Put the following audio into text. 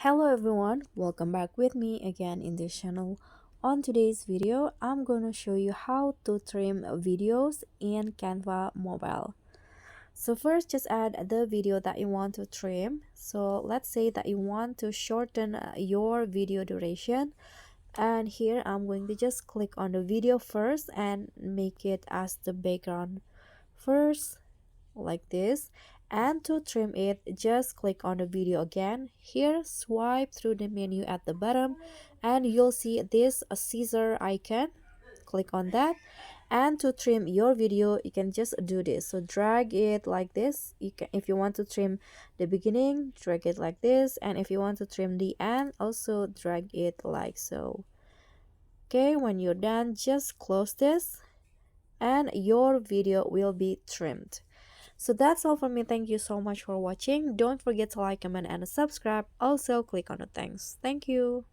Hello everyone, welcome back with me again in this channel. On today's video, I'm going to show you how to trim videos in Canva Mobile. So first, just add the video that you want to trim. So let's say that you want to shorten your video duration. And here I'm going to just click on the video first and make it as the background first, like this. And to trim it, just click on the video again. Here, swipe through the menu at the bottom and you'll see this scissor icon. Click on that, and to trim your video you can just do this. So drag it like this. You can, if you want to trim the beginning, drag it like this, and if you want to trim the end, also drag it like so. Okay, when you're done, just close this and your video will be trimmed. So that's all for me. Thank you so much for watching. Don't forget to like, comment, and subscribe. Also, click on the thanks. Thank you.